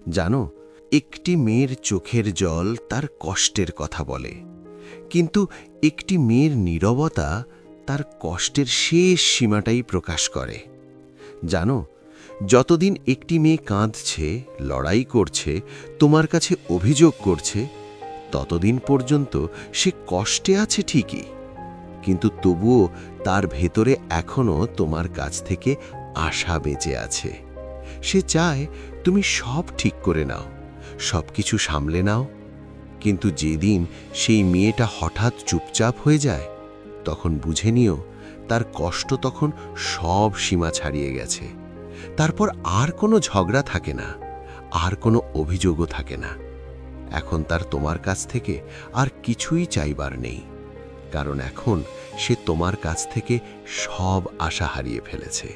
জানো, একটি মেয়ের চোখের জল তার কষ্টের কথা বলে, কিন্তু একটি মেয়ের নীরবতা তার কষ্টের শেষ সীমাটাই প্রকাশ করে। জানো, যতদিন একটি মেয়ে কাঁদছে, লড়াই করছে, তোমার কাছে অভিযোগ করছে, ততদিন পর্যন্ত সে কষ্টে আছে ঠিকই, কিন্তু তবুও তার ভেতরে এখনো তোমার কাছ থেকে আশা বেঁচে আছে। সে চায় তুমি সব ঠিক করে নাও, সব কিছু সামলে নাও। কিন্তু যেদিন সেই মেয়েটা হঠাৎ চুপচাপ হয়ে যায়, তখন বুঝে নিও তার কষ্ট তখন সব সীমা ছাড়িয়ে গেছে। তারপর আর কোনো ঝগড়া থাকে না, আর কোনো অভিযোগও থাকে না। এখন তার তোমার কাছ থেকে আর কিছুই চাইবার নেই, কারণ এখন সে তোমার কাছ থেকে সব আশা হারিয়ে ফেলেছে।